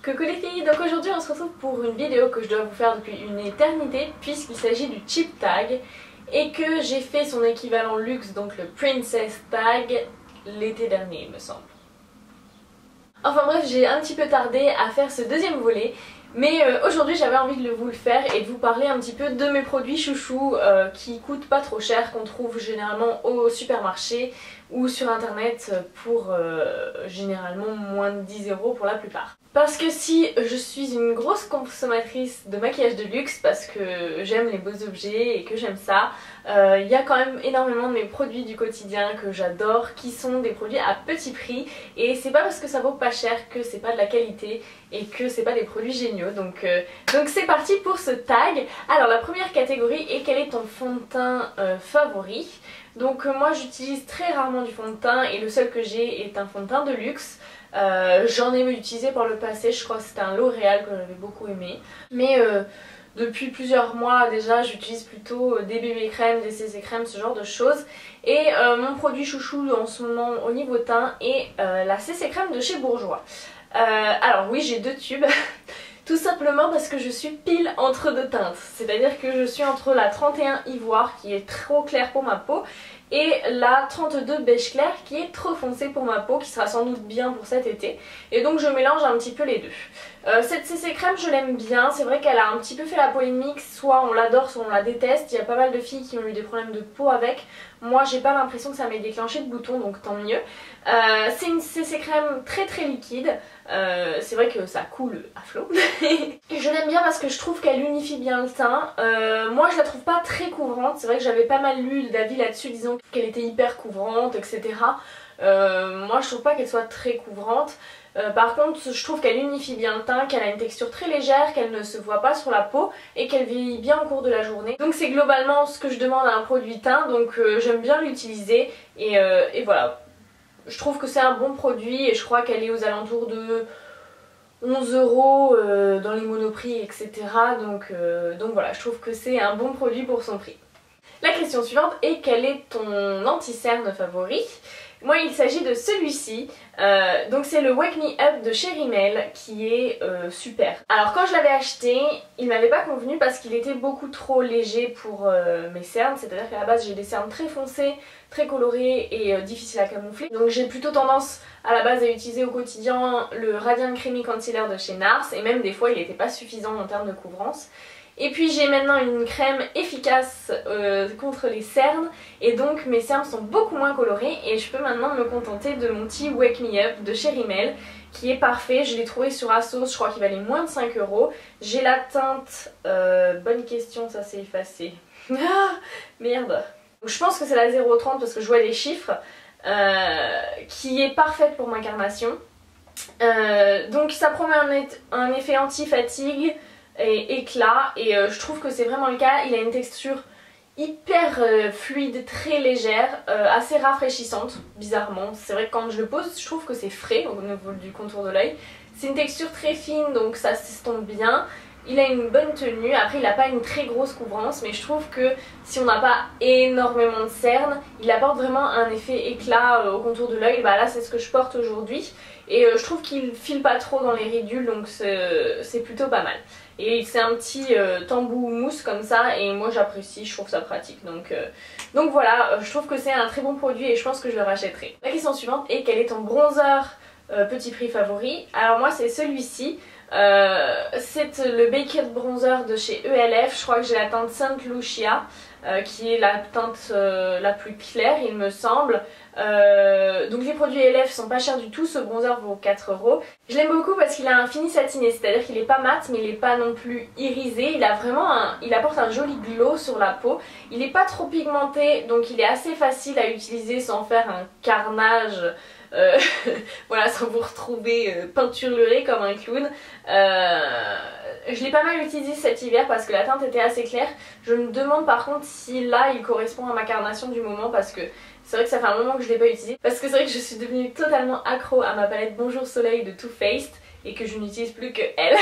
Coucou les filles, donc aujourd'hui on se retrouve pour une vidéo que je dois vous faire depuis une éternité puisqu'il s'agit du cheap tag et que j'ai fait son équivalent luxe, donc le princess tag, l'été dernier il me semble. Enfin bref, j'ai un petit peu tardé à faire ce deuxième volet, mais aujourd'hui j'avais envie de vous le faire et de vous parler un petit peu de mes produits chouchous qui coûtent pas trop cher, qu'on trouve généralement au supermarché ou sur internet pour généralement moins de 10 € pour la plupart. Parce que si je suis une grosse consommatrice de maquillage de luxe parce que j'aime les beaux objets et que j'aime ça, il y a quand même énormément de mes produits du quotidien que j'adore qui sont des produits à petit prix, et c'est pas parce que ça vaut pas cher que c'est pas de la qualité et que c'est pas des produits géniaux. Donc c'est parti pour ce tag. Alors la première catégorie est: quel est ton fond de teint favori? Donc moi j'utilise très rarement du fond de teint et le seul que j'ai est un fond de teint de luxe. J'en ai utilisé par le passé, je crois que c'était un L'Oréal que j'avais beaucoup aimé. Mais depuis plusieurs mois déjà j'utilise plutôt des BB crèmes, des CC crèmes, ce genre de choses. Et mon produit chouchou en ce moment au niveau teint est la CC crème de chez Bourjois. Alors oui, j'ai deux tubes. Tout simplement parce que je suis pile entre deux teintes. C'est-à-dire que je suis entre la 31 ivoire qui est trop claire pour ma peau et la 32 beige clair qui est trop foncée pour ma peau, qui sera sans doute bien pour cet été. Et donc je mélange un petit peu les deux. Cette CC crème je l'aime bien, c'est vrai qu'elle a un petit peu fait la polémique, soit on l'adore soit on la déteste. Il y a pas mal de filles qui ont eu des problèmes de peau avec. Moi j'ai pas l'impression que ça m'ait déclenché de boutons, donc tant mieux. C'est une CC crème très liquide. C'est vrai que ça coule à flot. Je l'aime bien parce que je trouve qu'elle unifie bien le teint. Moi je la trouve pas très couvrante, c'est vrai que j'avais pas mal lu d'avis là-dessus disant qu'elle était hyper couvrante, etc. Moi je trouve pas qu'elle soit très couvrante. Par contre je trouve qu'elle unifie bien le teint, qu'elle a une texture très légère, qu'elle ne se voit pas sur la peau et qu'elle vieillit bien au cours de la journée. Donc c'est globalement ce que je demande à un produit teint, donc j'aime bien l'utiliser et voilà. Je trouve que c'est un bon produit et je crois qu'elle est aux alentours de 11 € dans les monoprix, etc. Donc voilà, je trouve que c'est un bon produit pour son prix. La question suivante est: quel est ton anti-cerne favori? Moi il s'agit de celui-ci, donc c'est le Wake Me Up de chez Rimmel qui est super. Alors quand je l'avais acheté, il m'avait pas convenu parce qu'il était beaucoup trop léger pour mes cernes, c'est-à-dire qu'à la base j'ai des cernes très foncées, très colorées et difficiles à camoufler. Donc j'ai plutôt tendance à la base à utiliser au quotidien le Radiant Creamy Concealer de chez NARS, et même des fois il n'était pas suffisant en termes de couvrance. Et puis j'ai maintenant une crème efficace contre les cernes et donc mes cernes sont beaucoup moins colorées et je peux maintenant me contenter de mon petit Wake Me Up de chez Rimmel qui est parfait. Je l'ai trouvé sur Asos, je crois qu'il valait moins de 5 €. J'ai la teinte, bonne question, ça s'est effacé. Ah merde. Donc je pense que c'est la 0,30 parce que je vois les chiffres, qui est parfaite pour ma carnation. Donc ça promet un effet anti-fatigue et éclat, et je trouve que c'est vraiment le cas. Il a une texture hyper fluide, très légère, assez rafraîchissante bizarrement. C'est vrai que quand je le pose je trouve que c'est frais au niveau du contour de l'œil. C'est une texture très fine donc ça s'estompe bien. Il a une bonne tenue, après il n'a pas une très grosse couvrance, mais je trouve que si on n'a pas énormément de cernes, il apporte vraiment un effet éclat au contour de l'œil. Bah là c'est ce que je porte aujourd'hui et je trouve qu'il file pas trop dans les ridules, donc c'est plutôt pas mal. Et c'est un petit tambou mousse comme ça et moi j'apprécie, je trouve ça pratique. Donc voilà, je trouve que c'est un très bon produit et je pense que je le rachèterai. La question suivante est: quel est ton bronzer petit prix favori? Alors moi c'est celui-ci. C'est le Baked Bronzer de chez ELF, je crois que j'ai la teinte Saint Lucia qui est la teinte la plus claire il me semble. Donc les produits ELF sont pas chers du tout, ce bronzer vaut 4 €. Je l'aime beaucoup parce qu'il a un fini satiné, c'est-à-dire qu'il est pas mat mais il est pas non plus irisé, il apporte un joli glow sur la peau. Il est pas trop pigmenté donc il est assez facile à utiliser sans faire un carnage. Voilà, sans vous retrouver peinturluré comme un clown. Je l'ai pas mal utilisé cet hiver parce que la teinte était assez claire. Je me demande par contre si là il correspond à ma carnation du moment, parce que c'est vrai que ça fait un moment que je l'ai pas utilisé. Parce que c'est vrai que je suis devenue totalement accro à ma palette Bonjour Soleil de Too Faced et que je n'utilise plus que elle.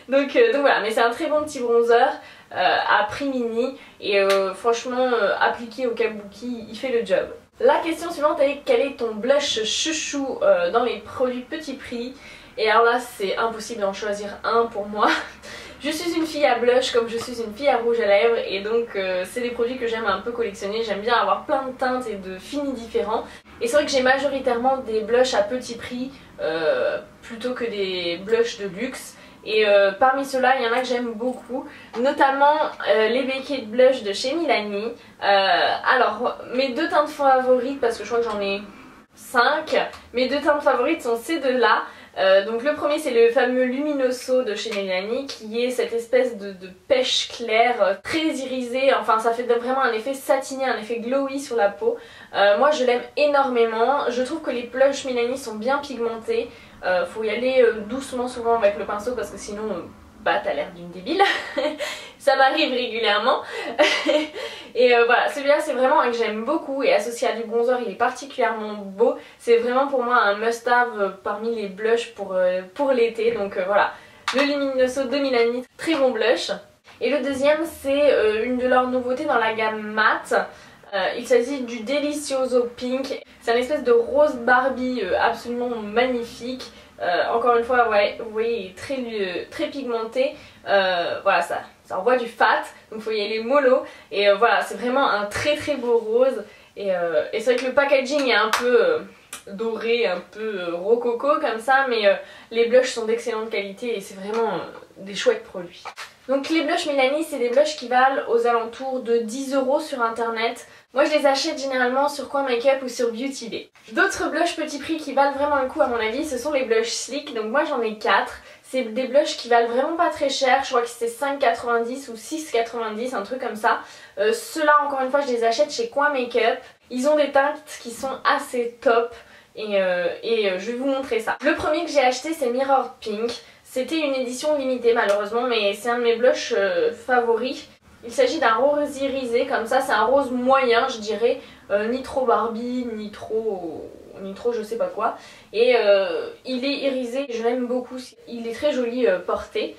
donc voilà, mais c'est un très bon petit bronzer à prix mini et franchement appliqué au kabuki il fait le job. La question suivante est: quel est ton blush chouchou dans les produits petit prix? Et alors là c'est impossible d'en choisir un pour moi. Je suis une fille à blush comme je suis une fille à rouge à lèvres et donc c'est des produits que j'aime un peu collectionner. J'aime bien avoir plein de teintes et de finis différents. Et c'est vrai que j'ai majoritairement des blushs à petit prix plutôt que des blushs de luxe. Et parmi ceux-là, il y en a que j'aime beaucoup, notamment les Baked Blush de chez Milani. Alors, mes deux teintes favorites, parce que je crois que j'en ai 5, mes deux teintes favorites sont ces deux-là. Donc le premier c'est le fameux Luminoso de chez Milani qui est cette espèce de pêche claire très irisée, enfin ça fait vraiment un effet satiné, un effet glowy sur la peau. Moi je l'aime énormément, je trouve que les blushs Milani sont bien pigmentés, faut y aller doucement souvent avec le pinceau parce que sinon bah t'as l'air d'une débile. Ça m'arrive régulièrement. Et voilà, celui-là c'est vraiment un que j'aime beaucoup et associé à du bronzer il est particulièrement beau. C'est vraiment pour moi un must-have parmi les blushs pour l'été. Donc voilà, le Luminoso de Milani, très bon blush. Et le deuxième c'est une de leurs nouveautés dans la gamme mat. Il s'agit du Delicioso Pink. C'est une espèce de rose Barbie absolument magnifique. Encore une fois, ouais, vous voyez, il est très pigmenté. Voilà, ça envoie du fat, donc il faut y aller mollo. Et voilà, c'est vraiment un très beau rose. Et c'est vrai que le packaging est un peu doré, un peu rococo comme ça, mais les blushs sont d'excellente qualité et c'est vraiment des chouettes produits. Donc les blushs Milani, c'est des blushs qui valent aux alentours de 10 € sur internet. Moi je les achète généralement sur Coin Makeup ou sur Beauty Bay. D'autres blushs petit prix qui valent vraiment le coup à mon avis, ce sont les blushs Sleek. Donc moi j'en ai 4. C'est des blushs qui valent vraiment pas très cher, je crois que c'est 5,90 ou 6,90, un truc comme ça. Ceux-là encore une fois je les achète chez Coin Makeup. Ils ont des teintes qui sont assez top et je vais vous montrer ça. Le premier que j'ai acheté c'est Mirror Pink. C'était une édition limitée malheureusement, mais c'est un de mes blushs favoris. Il s'agit d'un rose irisé comme ça, c'est un rose moyen je dirais, ni trop Barbie, ni trop je sais pas quoi. Et il est irisé, je l'aime beaucoup, il est très joli porté.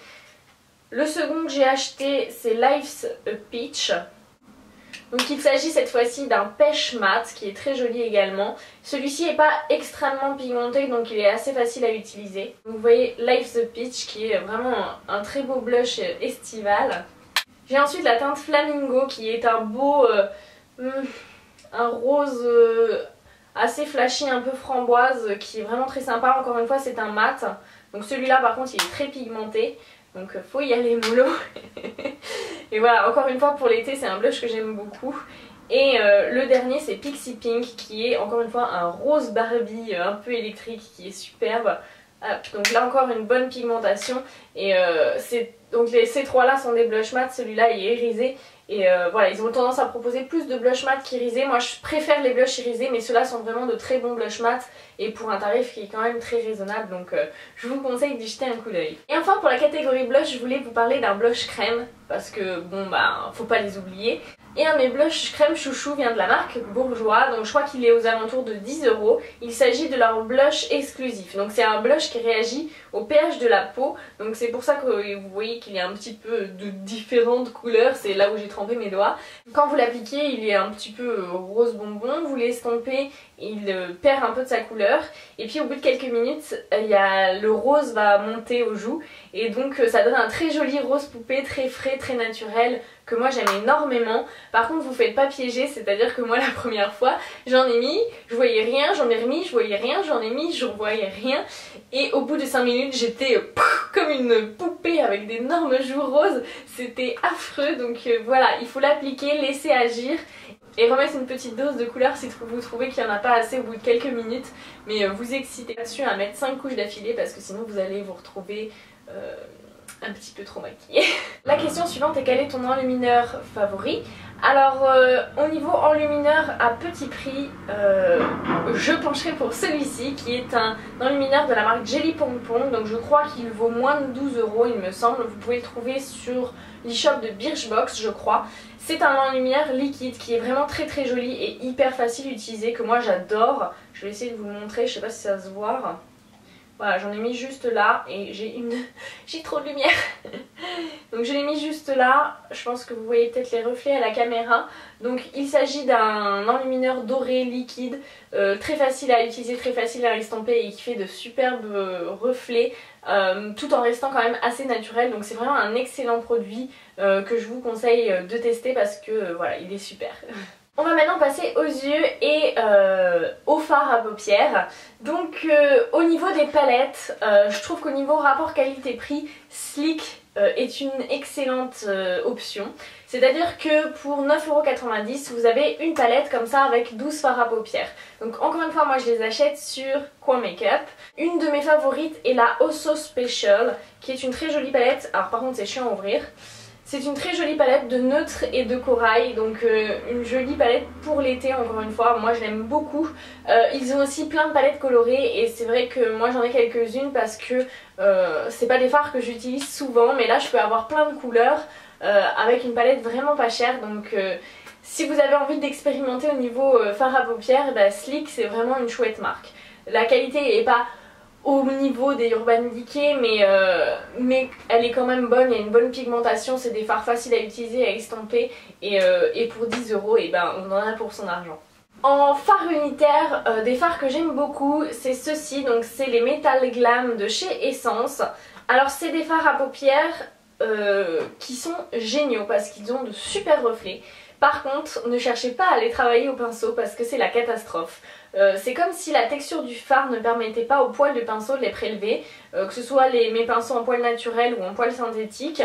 Le second que j'ai acheté c'est Life's a Peach. Donc il s'agit cette fois-ci d'un pêche mat qui est très joli également. Celui-ci n'est pas extrêmement pigmenté donc il est assez facile à utiliser. Vous voyez Life's a Peach qui est vraiment un très beau blush estival. J'ai ensuite la teinte Flamingo qui est un beau, un rose assez flashy, un peu framboise qui est vraiment très sympa. Encore une fois c'est un mat. Donc celui-là par contre il est très pigmenté. Donc faut y aller mollo. Et voilà, encore une fois pour l'été c'est un blush que j'aime beaucoup. Et le dernier c'est Pixie Pink qui est encore une fois un rose Barbie un peu électrique qui est superbe. Donc là encore une bonne pigmentation. Et donc ces trois là sont des blush mat, celui-là il est irisé. Et voilà, ils ont tendance à proposer plus de blush mat qu'irisé. Moi je préfère les blushs irisés, mais ceux-là sont vraiment de très bons blush mat et pour un tarif qui est quand même très raisonnable, donc je vous conseille d'y jeter un coup d'œil. Et enfin pour la catégorie blush, je voulais vous parler d'un blush crème parce que bon bah faut pas les oublier. Et un de mes blushs crème chouchou vient de la marque Bourjois, donc je crois qu'il est aux alentours de 10 €. Il s'agit de leur blush exclusif, donc c'est un blush qui réagit au pH de la peau, donc c'est pour ça que vous voyez qu'il est un petit peu de différentes couleurs, c'est là où j'ai trempé mes doigts. Quand vous l'appliquez, il est un petit peu rose bonbon, vous l'estompez, il perd un peu de sa couleur, et puis au bout de quelques minutes, le rose va monter aux joues, et donc ça donne un très joli rose poupée, très frais, très naturel, que moi j'aime énormément. Par contre vous faites pas piéger, c'est-à-dire que moi la première fois j'en ai mis, je voyais rien, j'en ai remis, je voyais rien, j'en ai mis, je voyais rien, et au bout de 5 minutes j'étais comme une poupée avec d'énormes joues roses, c'était affreux. Donc voilà, il faut l'appliquer, laisser agir et remettre une petite dose de couleur si vous trouvez qu'il n'y en a pas assez au bout de quelques minutes, mais vous excitez là-dessus à mettre 5 couches d'affilée parce que sinon vous allez vous retrouver un petit peu trop maquillée. La question suivante est: quel est ton enlumineur favori? Alors au niveau enlumineur à petit prix, je pencherai pour celui-ci qui est un enlumineur de la marque Jelly Pong Pong. Donc je crois qu'il vaut moins de 12 € il me semble. Vous pouvez le trouver sur l'e-shop de Birchbox je crois. C'est un enlumineur liquide qui est vraiment très joli et hyper facile à utiliser, que moi j'adore. Je vais essayer de vous le montrer, je sais pas si ça se voit. Voilà, j'en ai mis juste là et j'ai trop de lumière. Donc je l'ai mis juste là, je pense que vous voyez peut-être les reflets à la caméra. Donc il s'agit d'un enlumineur doré liquide, très facile à utiliser, très facile à estomper et qui fait de superbes reflets tout en restant quand même assez naturel. Donc c'est vraiment un excellent produit que je vous conseille de tester parce que voilà, il est super. On va maintenant passer aux yeux et au fard à paupières. Donc au niveau des palettes, je trouve qu'au niveau rapport qualité-prix, Sleek est une excellente option. C'est-à-dire que pour 9,90 € vous avez une palette comme ça avec 12 fards à paupières. Donc encore une fois, moi je les achète sur Coin Makeup. Une de mes favorites est la Oso Special qui est une très jolie palette. Alors par contre c'est chiant à ouvrir. C'est une très jolie palette de neutre et de corail, donc une jolie palette pour l'été encore une fois, moi je l'aime beaucoup. Ils ont aussi plein de palettes colorées et c'est vrai que moi j'en ai quelques-unes parce que c'est pas des fards que j'utilise souvent, mais là je peux avoir plein de couleurs avec une palette vraiment pas chère. Donc si vous avez envie d'expérimenter au niveau fard à paupières, bah, Sleek c'est vraiment une chouette marque. La qualité est pas au niveau des Urban Decay mais elle est quand même bonne, il y a une bonne pigmentation, c'est des fards faciles à utiliser, à estomper et pour 10 € et ben on en a pour son argent. En fard unitaire, des fards que j'aime beaucoup, c'est ceux-ci, donc c'est les Metal Glam de chez Essence. Alors c'est des fards à paupières qui sont géniaux parce qu'ils ont de super reflets. Par contre, ne cherchez pas à les travailler au pinceau parce que c'est la catastrophe. C'est comme si la texture du fard ne permettait pas au poil de pinceau de les prélever, que ce soit mes pinceaux en poil naturel ou en poil synthétique.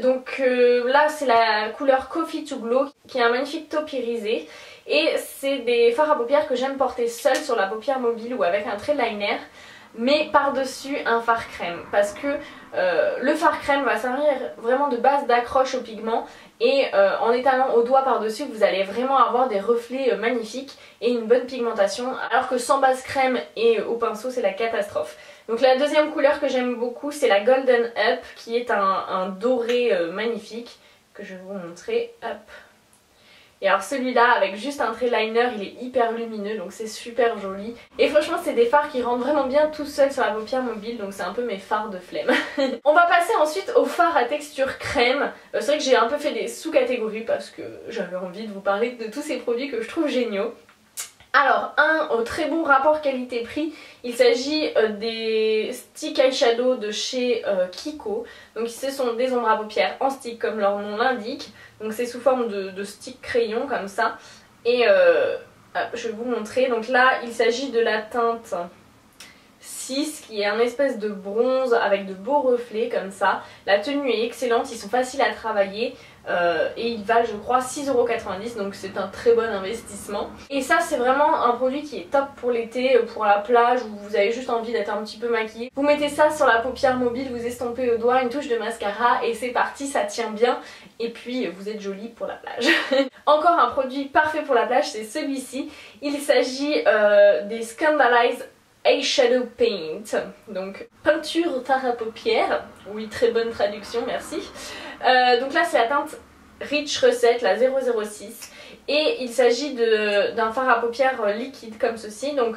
Donc là c'est la couleur Coffee to Glow qui est un magnifique taupe irisé. Et c'est des fards à paupières que j'aime porter seul sur la paupière mobile ou avec un trait liner, mais par-dessus un fard crème parce que le fard crème va servir vraiment de base d'accroche au pigment et en étalant au doigt par-dessus vous allez vraiment avoir des reflets magnifiques et une bonne pigmentation, alors que sans base crème et au pinceau c'est la catastrophe. Donc la deuxième couleur que j'aime beaucoup c'est la Golden Up qui est un doré magnifique que je vais vous montrer. Hop. Et alors celui-là avec juste un trait liner il est hyper lumineux donc c'est super joli. Et franchement c'est des fards qui rentrent vraiment bien tout seuls sur la paupière mobile, donc c'est un peu mes fards de flemme. On va passer ensuite aux fards à texture crème. C'est vrai que j'ai un peu fait des sous-catégories parce que j'avais envie de vous parler de tous ces produits que je trouve géniaux. Alors un au très bon rapport qualité-prix, il s'agit des sticks eyeshadow de chez Kiko. Donc ce sont des ombres à paupières en stick comme leur nom l'indique. Donc c'est sous forme de stick crayon comme ça. Et je vais vous montrer. Donc là il s'agit de la teinte 6 qui est un espèce de bronze avec de beaux reflets comme ça. La tenue est excellente, ils sont faciles à travailler. Et il valent je crois 6,90 € donc c'est un très bon investissement. Et ça c'est vraiment un produit qui est top pour l'été, pour la plage où vous avez juste envie d'être un petit peu maquillé. Vous mettez ça sur la paupière mobile, vous estompez au doigt, une touche de mascara et c'est parti, ça tient bien et puis vous êtes jolie pour la plage. Encore un produit parfait pour la plage, c'est celui-ci. Il s'agit des Scandalize Eyeshadow Paint, donc peinture fard à paupières. Oui, très bonne traduction, merci. Donc là c'est la teinte Rich Recette, la 006, et il s'agit d'un fard à paupières liquide comme ceci. Donc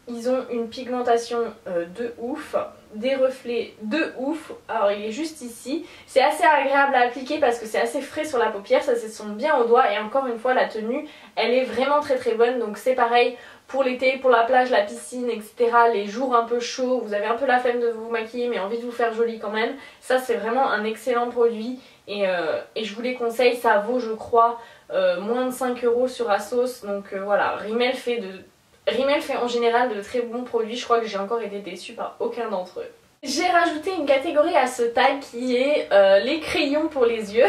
ils ont une pigmentation de ouf, des reflets de ouf. Alors il est juste ici, c'est assez agréable à appliquer parce que c'est assez frais sur la paupière, ça s'estompe bien au doigt et encore une fois la tenue elle est vraiment très très bonne. Donc c'est pareil pour l'été, pour la plage, la piscine, etc. Les jours un peu chauds, vous avez un peu la flemme de vous maquiller mais envie de vous faire jolie quand même. Ça c'est vraiment un excellent produit et je vous les conseille, ça vaut je crois moins de 5 € sur Asos. Donc voilà, Rimmel fait en général de très bons produits, je crois que j'ai encore été déçue par aucun d'entre eux. J'ai rajouté une catégorie à ce tag qui est les crayons pour les yeux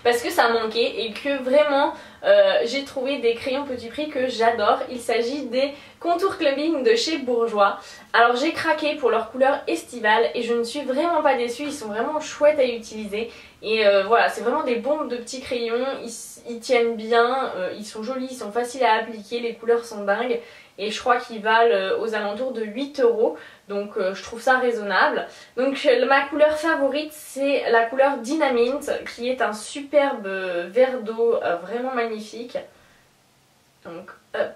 parce que ça manquait et que vraiment j'ai trouvé des crayons petit prix que j'adore. Il s'agit des Contour Clubbing de chez Bourjois. Alors j'ai craqué pour leur couleur estivale et je ne suis vraiment pas déçue, ils sont vraiment chouettes à utiliser. Et voilà, c'est vraiment des bombes de petits crayons, ils tiennent bien, ils sont jolis, ils sont faciles à appliquer, les couleurs sont dingues. Et je crois qu'ils valent aux alentours de 8 €, donc je trouve ça raisonnable. Donc ma couleur favorite c'est la couleur Dynamint qui est un superbe verre d'eau vraiment magnifique. Donc hop,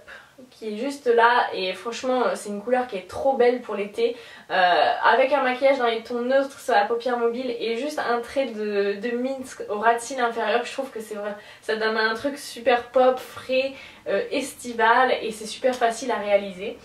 qui est juste là et franchement c'est une couleur qui est trop belle pour l'été avec un maquillage dans les tons neutres sur la paupière mobile et juste un trait de mint au ras de cils inférieur. Je trouve que c'est vrai, ça donne un truc super pop, frais, estival et c'est super facile à réaliser.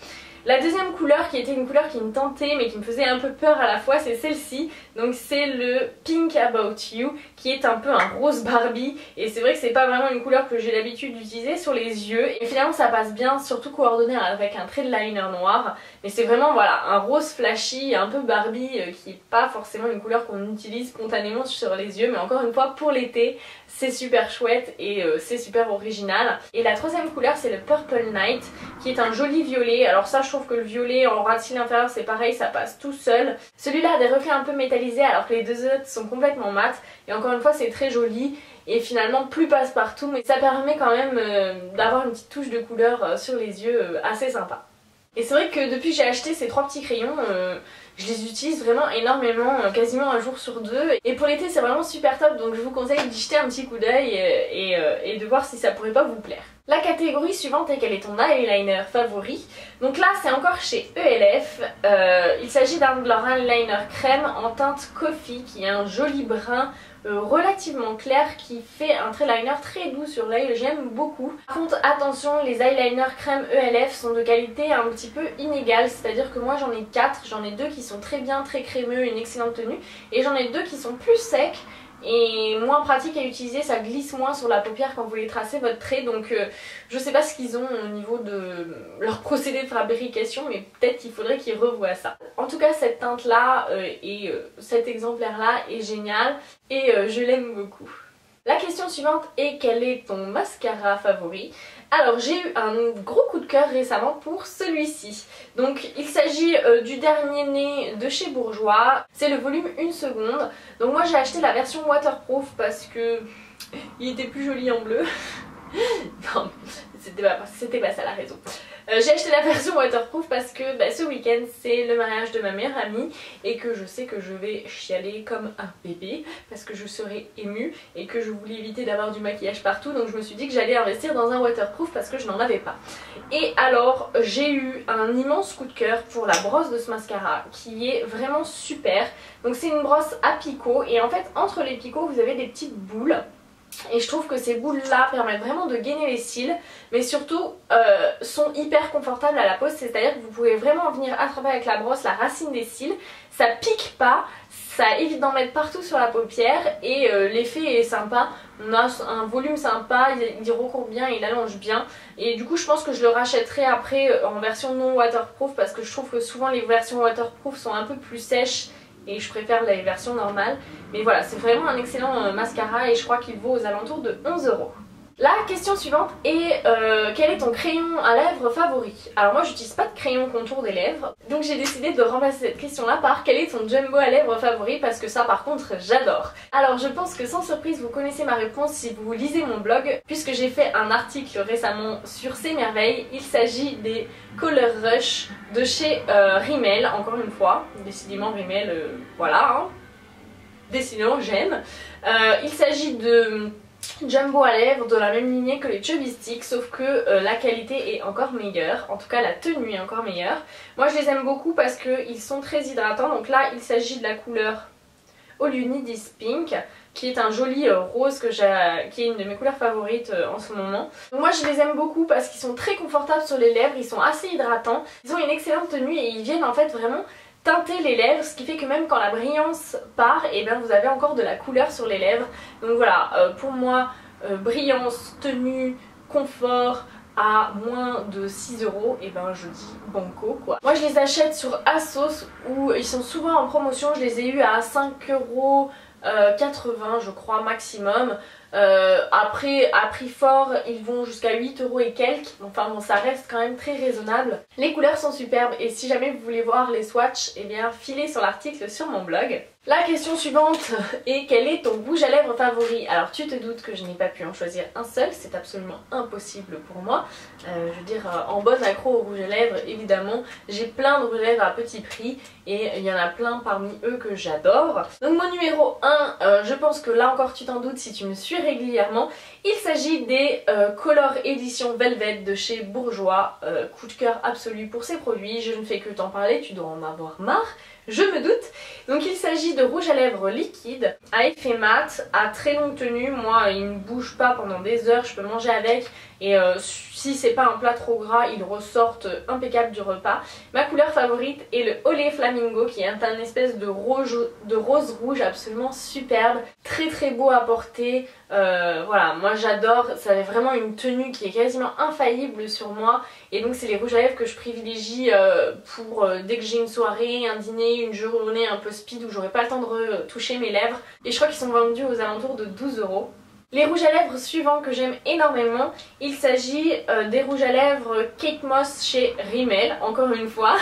La deuxième couleur qui était une couleur qui me tentait mais qui me faisait un peu peur à la fois, c'est celle-ci. Donc c'est le Pink About You qui est un peu un rose Barbie et c'est vrai que c'est pas vraiment une couleur que j'ai l'habitude d'utiliser sur les yeux et finalement ça passe bien, surtout coordonné avec un trait de liner noir. Mais c'est vraiment voilà un rose flashy, un peu Barbie qui est pas forcément une couleur qu'on utilise spontanément sur les yeux, mais encore une fois pour l'été c'est super chouette et c'est super original. Et la troisième couleur c'est le Purple Night qui est un joli violet. Alors ça je trouve que le violet en ras de cils inférieur c'est pareil, ça passe tout seul. Celui-là a des reflets un peu métallisés alors que les deux autres sont complètement mat et encore une fois c'est très joli et finalement plus passe-partout, mais ça permet quand même d'avoir une petite touche de couleur sur les yeux assez sympa. Et c'est vrai que depuis que j'ai acheté ces trois petits crayons, je les utilise vraiment énormément, quasiment un jour sur deux. Et pour l'été c'est vraiment super top, donc je vous conseille d'y jeter un petit coup d'œil et de voir si ça pourrait pas vous plaire. La catégorie suivante est quel est ton eyeliner favori. Donc là c'est encore chez ELF, il s'agit d'un de leurs eyeliner crème en teinte coffee qui est un joli brun relativement clair qui fait un trait liner très doux sur l'œil, j'aime beaucoup. Par contre attention, les eyeliners crème ELF sont de qualité un petit peu inégale, c'est-à-dire que moi j'en ai 4, j'en ai 2 qui sont très bien, très crémeux, une excellente tenue et j'en ai 2 qui sont plus secs et moins pratiques à utiliser, ça glisse moins sur la paupière quand vous voulez tracer votre trait, donc je sais pas ce qu'ils ont au niveau de leur procédé de fabrication, mais peut-être qu'il faudrait qu'ils revoient ça. En tout cas cette teinte là et cet exemplaire là est génial et je l'aime beaucoup. La question suivante est quel est ton mascara favori? Alors j'ai eu un gros coup de cœur récemment pour celui-ci. Donc il s'agit du dernier né de chez Bourjois, c'est le volume 1 seconde. Donc moi j'ai acheté la version waterproof parce que il était plus joli en bleu. Non, c'était pas ça la raison. J'ai acheté la version waterproof parce que ce week-end c'est le mariage de ma meilleure amie et que je sais que je vais chialer comme un bébé parce que je serai émue et que je voulais éviter d'avoir du maquillage partout, donc je me suis dit que j'allais investir dans un waterproof parce que je n'en avais pas. Et alors j'ai eu un immense coup de cœur pour la brosse de ce mascara qui est vraiment super. Donc c'est une brosse à picots et en fait entre les picots vous avez des petites boules. Et je trouve que ces boules là permettent vraiment de gainer les cils, mais surtout sont hyper confortables à la pose, c'est à dire que vous pouvez vraiment venir attraper avec la brosse la racine des cils, ça pique pas, ça évite d'en mettre partout sur la paupière et l'effet est sympa. On a un volume sympa, il recourt bien, il allonge bien et du coup je pense que je le rachèterai après en version non waterproof parce que je trouve que souvent les versions waterproof sont un peu plus sèches et je préfère les versions normales. Mais voilà, c'est vraiment un excellent mascara et je crois qu'il vaut aux alentours de 11 €. La question suivante est quel est ton crayon à lèvres favori? Alors moi j'utilise pas de crayon contour des lèvres, donc j'ai décidé de remplacer cette question là par quel est ton jumbo à lèvres favori, parce que ça par contre j'adore. Alors je pense que sans surprise vous connaissez ma réponse si vous lisez mon blog, puisque j'ai fait un article récemment sur ces merveilles. Il s'agit des Color Rush de chez Rimmel, encore une fois, décidément Rimmel, voilà, hein. Décidément j'aime. Il s'agit de jumbo à lèvres de la même lignée que les Chubby Stick, sauf que la qualité est encore meilleure, en tout cas la tenue est encore meilleure. Moi je les aime beaucoup parce qu'ils sont très hydratants, donc là il s'agit de la couleur All You Need Is Pink, qui est un joli rose qui est une de mes couleurs favorites en ce moment. Donc moi je les aime beaucoup parce qu'ils sont très confortables sur les lèvres, ils sont assez hydratants, ils ont une excellente tenue et ils viennent en fait vraiment teinter les lèvres, ce qui fait que même quand la brillance part, et bien vous avez encore de la couleur sur les lèvres. Donc voilà, pour moi, brillance, tenue, confort à moins de 6 €, et ben je dis banco quoi. Moi je les achète sur ASOS où ils sont souvent en promotion, je les ai eu à 5,80 € je crois maximum. Après à prix fort ils vont jusqu'à 8 € et quelques, enfin bon ça reste quand même très raisonnable. Les couleurs sont superbes et si jamais vous voulez voir les swatchs, et bien filez sur l'article sur mon blog. La question suivante est quel est ton rouge à lèvres favori? Alors tu te doutes que je n'ai pas pu en choisir un seul, c'est absolument impossible pour moi. Je veux dire en bonne accro au rouge à lèvres évidemment, j'ai plein de rouges à lèvres à petit prix et il y en a plein parmi eux que j'adore. Donc mon numéro 1, je pense que là encore tu t'en doutes si tu me suis régulièrement. Il s'agit des Color Edition Velvet de chez Bourjois. Coup de cœur absolu pour ces produits, je ne fais que t'en parler, tu dois en avoir marre. Je me doute. Donc il s'agit de rouge à lèvres liquide à effet mat, à très longue tenue. Moi il ne bouge pas pendant des heures, je peux manger avec et si c'est pas un plat trop gras, ils ressortent impeccable du repas. Ma couleur favorite est le Olé Flamingo qui est un espèce de rose rouge absolument superbe, très très beau à porter. Voilà, moi j'adore, ça a vraiment une tenue qui est quasiment infaillible sur moi et donc c'est les rouges à lèvres que je privilégie pour dès que j'ai une soirée, un dîner, une journée un peu speed où j'aurai pas le temps de retoucher mes lèvres et je crois qu'ils sont vendus aux alentours de 12 €. Les rouges à lèvres suivants que j'aime énormément, il s'agit des rouges à lèvres Kate Moss chez Rimmel, encore une fois.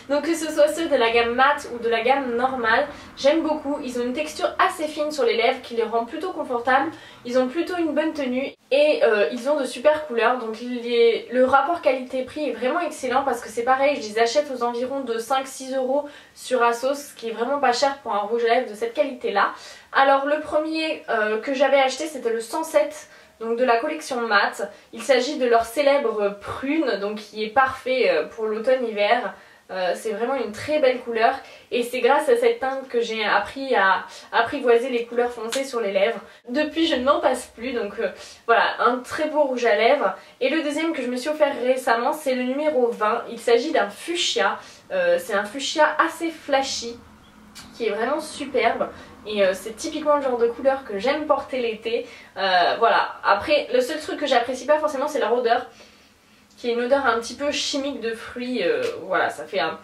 Donc que ce soit ceux de la gamme mat ou de la gamme normale, j'aime beaucoup. Ils ont une texture assez fine sur les lèvres qui les rend plutôt confortables. Ils ont plutôt une bonne tenue et ils ont de super couleurs. Donc le rapport qualité-prix est vraiment excellent parce que c'est pareil, je les achète aux environs de 5-6 € sur Asos, ce qui est vraiment pas cher pour un rouge à lèvres de cette qualité-là. Alors le premier que j'avais acheté c'était le 107 donc de la collection mat. Il s'agit de leur célèbre prune donc qui est parfait pour l'automne-hiver. C'est vraiment une très belle couleur et c'est grâce à cette teinte que j'ai appris à apprivoiser les couleurs foncées sur les lèvres. Depuis je ne m'en passe plus donc voilà, un très beau rouge à lèvres. Et le deuxième que je me suis offert récemment c'est le numéro 20. Il s'agit d'un fuchsia, c'est un fuchsia assez flashy qui est vraiment superbe. Et c'est typiquement le genre de couleur que j'aime porter l'été. Voilà, après le seul truc que j'apprécie pas forcément c'est leur odeur, qui est une odeur un petit peu chimique de fruits. Voilà, ça fait un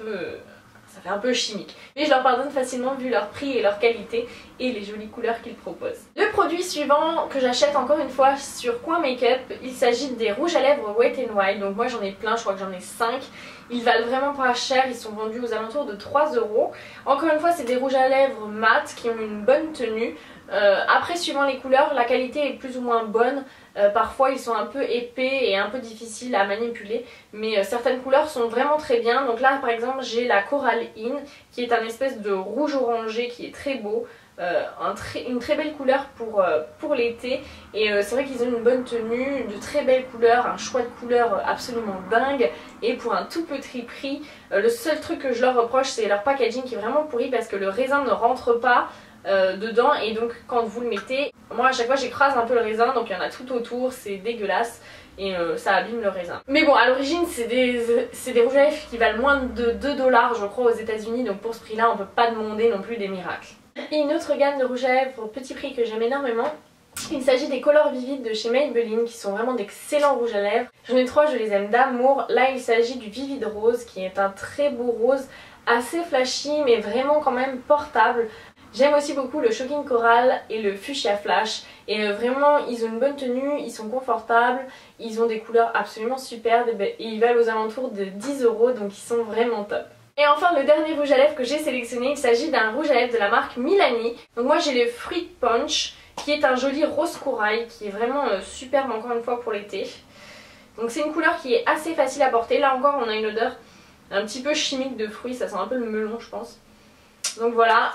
peu chimique. Mais je leur pardonne facilement vu leur prix et leur qualité et les jolies couleurs qu'ils proposent. Le produit suivant que j'achète encore une fois sur Coin Makeup, il s'agit des rouges à lèvres Wet n Wild. Donc moi j'en ai plein, je crois que j'en ai 5. Ils valent vraiment pas cher, ils sont vendus aux alentours de 3 €. Encore une fois c'est des rouges à lèvres mat qui ont une bonne tenue. Après suivant les couleurs, la qualité est plus ou moins bonne. Parfois ils sont un peu épais et un peu difficiles à manipuler, mais certaines couleurs sont vraiment très bien. Donc là par exemple j'ai la Coral In qui est un espèce de rouge orangé qui est très beau. Une très belle couleur pour l'été et c'est vrai qu'ils ont une bonne tenue, de très belles couleurs, un choix de couleurs absolument dingue et pour un tout petit prix. Le seul truc que je leur reproche c'est leur packaging qui est vraiment pourri parce que le raisin ne rentre pas dedans et donc quand vous le mettez, moi à chaque fois j'écrase un peu le raisin donc il y en a tout autour, c'est dégueulasse et ça abîme le raisin. Mais bon, à l'origine c'est des rouges à lèvres qui valent moins de 2 $ je crois aux États-Unis, donc pour ce prix là on peut pas demander non plus des miracles. Et une autre gamme de rouge à lèvres au petit prix que j'aime énormément, il s'agit des Color Vivid de chez Maybelline qui sont vraiment d'excellents rouges à lèvres. J'en ai 3, je les aime d'amour. Là il s'agit du Vivid Rose qui est un très beau rose, assez flashy mais vraiment quand même portable. J'aime aussi beaucoup le Shocking Coral et le Fuchsia Flash et vraiment ils ont une bonne tenue, ils sont confortables, ils ont des couleurs absolument superbes et ils valent aux alentours de 10 € donc ils sont vraiment top. Et enfin le dernier rouge à lèvres que j'ai sélectionné, il s'agit d'un rouge à lèvres de la marque Milani. Donc moi j'ai le Fruit Punch qui est un joli rose corail qui est vraiment superbe encore une fois pour l'été. Donc c'est une couleur qui est assez facile à porter, là encore on a une odeur un petit peu chimique de fruits, ça sent un peu le melon je pense. Donc voilà,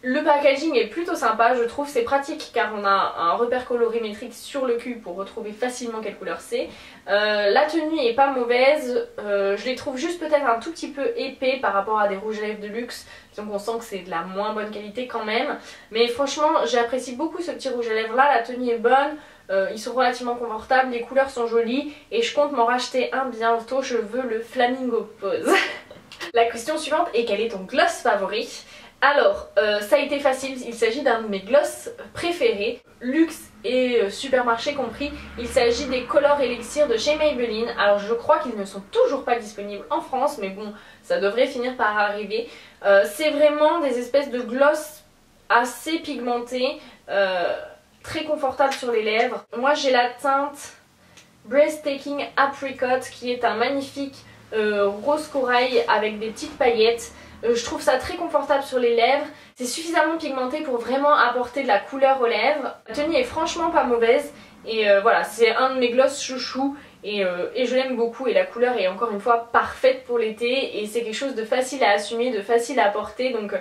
le packaging est plutôt sympa, je trouve c'est pratique car on a un repère colorimétrique sur le cul pour retrouver facilement quelle couleur c'est. La tenue est pas mauvaise, je les trouve juste peut-être un tout petit peu épais par rapport à des rouges à lèvres de luxe, donc on sent que c'est de la moins bonne qualité quand même. Mais franchement j'apprécie beaucoup ce petit rouge à lèvres là, la tenue est bonne. Ils sont relativement confortables, les couleurs sont jolies et je compte m'en racheter un bientôt, je veux le Flamingo Pose. La question suivante est quel est ton gloss favori? Alors ça a été facile, il s'agit d'un de mes gloss préférés, luxe et supermarché compris. Il s'agit des Color Elixir de chez Maybelline. Alors je crois qu'ils ne sont toujours pas disponibles en France mais bon ça devrait finir par arriver. C'est vraiment des espèces de gloss assez pigmentés, très confortables sur les lèvres. Moi j'ai la teinte Breathtaking Apricot qui est un magnifique rose corail avec des petites paillettes. Je trouve ça très confortable sur les lèvres, c'est suffisamment pigmenté pour vraiment apporter de la couleur aux lèvres. La tenue est franchement pas mauvaise et voilà, c'est un de mes gloss chouchou et je l'aime beaucoup et la couleur est encore une fois parfaite pour l'été et c'est quelque chose de facile à assumer, de facile à porter donc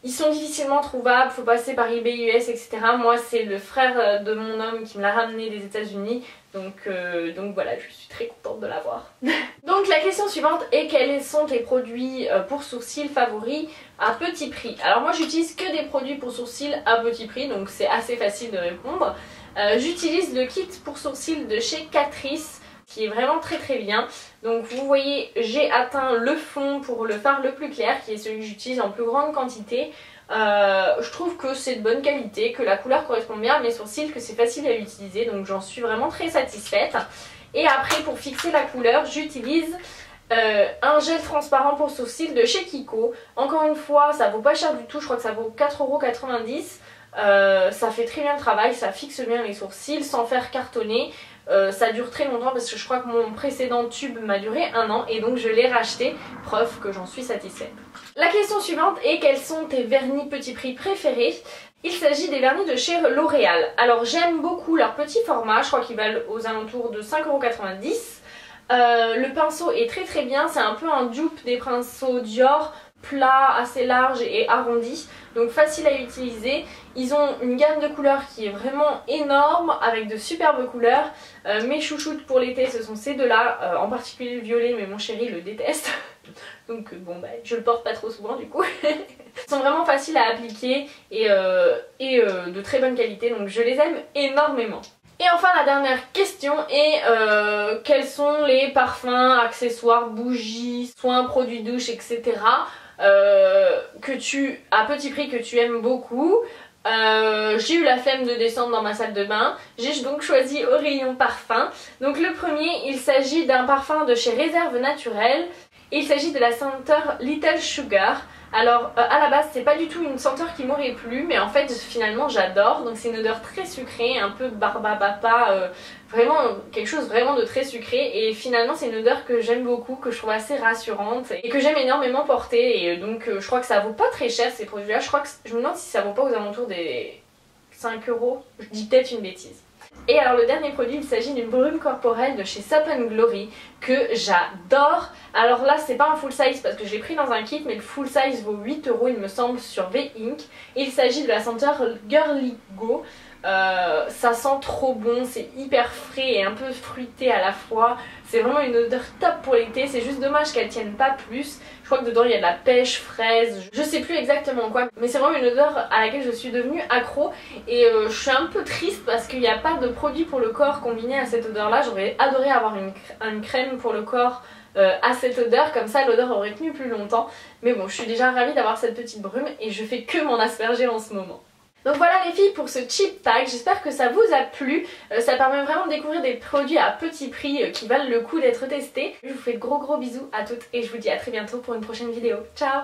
Ils sont difficilement trouvables, faut passer par eBay US, etc. Moi c'est le frère de mon homme qui me l'a ramené des États-Unis, donc voilà, je suis très contente de l'avoir. Donc la question suivante est quels sont tes produits pour sourcils favoris à petit prix? Alors moi j'utilise que des produits pour sourcils à petit prix, donc c'est assez facile de répondre. J'utilise le kit pour sourcils de chez Catrice, qui est vraiment très bien. Donc vous voyez, j'ai atteint le fond pour le fard le plus clair, qui est celui que j'utilise en plus grande quantité. Je trouve que c'est de bonne qualité, que la couleur correspond bien à mes sourcils, que c'est facile à utiliser, donc j'en suis vraiment très satisfaite. Et après, pour fixer la couleur, j'utilise un gel transparent pour sourcils de chez Kiko. Encore une fois, ça vaut pas cher du tout, je crois que ça vaut 4,90 €. Ça fait très bien le travail, ça fixe bien les sourcils sans faire cartonner. Ça dure très longtemps parce que je crois que mon précédent tube m'a duré 1 an et donc je l'ai racheté, preuve que j'en suis satisfaite. La question suivante est quels sont tes vernis petit prix préférés? Il s'agit des vernis de chez L'Oréal. Alors j'aime beaucoup leur petit format, je crois qu'ils valent aux alentours de 5,90 €. Le pinceau est très bien, c'est un peu un dupe des pinceaux Dior, plat, assez large et arrondi, donc facile à utiliser. Ils ont une gamme de couleurs qui est vraiment énorme avec de superbes couleurs. Mes chouchoutes pour l'été ce sont ces deux-là, en particulier le violet, mais mon chéri le déteste. Donc bon bah je le porte pas trop souvent du coup. Ils sont vraiment faciles à appliquer et de très bonne qualité, donc je les aime énormément. Et enfin la dernière question est quels sont les parfums, accessoires, bougies, soins, produits douche, etc. À petit prix que tu aimes beaucoup. J'ai eu la flemme de descendre dans ma salle de bain, j'ai donc choisi au rayon parfum. Donc le premier, il s'agit d'un parfum de chez Réserve Naturelle. Il s'agit de la senteur Little Sugar. Alors à la base c'est pas du tout une senteur qui m'aurait plu, mais en fait finalement j'adore. Donc c'est une odeur très sucrée, un peu barbapapa, vraiment quelque chose vraiment de très sucré. Et finalement c'est une odeur que j'aime beaucoup, que je trouve assez rassurante et que j'aime énormément porter. Et donc je crois que ça vaut pas très cher ces produits là, je me demande si ça vaut pas aux alentours des 5 €, je dis peut-être une bêtise. Et alors le dernier produit, il s'agit d'une brume corporelle de chez Soap & Glory que j'adore. Alors là c'est pas un full size parce que je l'ai pris dans un kit, mais le full size vaut 8 € il me semble sur V-Ink. Il s'agit de la senteur Girly Go. Ça sent trop bon, c'est hyper frais et un peu fruité à la fois. C'est vraiment une odeur top pour l'été, c'est juste dommage qu'elle tienne pas plus. Je crois que dedans il y a de la pêche, fraise, je sais plus exactement quoi. Mais c'est vraiment une odeur à laquelle je suis devenue accro. Et je suis un peu triste parce qu'il n'y a pas de produit pour le corps combiné à cette odeur là. J'aurais adoré avoir une crème pour le corps à cette odeur, comme ça l'odeur aurait tenu plus longtemps. Mais bon, je suis déjà ravie d'avoir cette petite brume et je fais que m'en asperger en ce moment. Donc voilà les filles pour ce cheap tag, j'espère que ça vous a plu. Ça permet vraiment de découvrir des produits à petit prix qui valent le coup d'être testés. Je vous fais de gros bisous à toutes et je vous dis à très bientôt pour une prochaine vidéo. Ciao!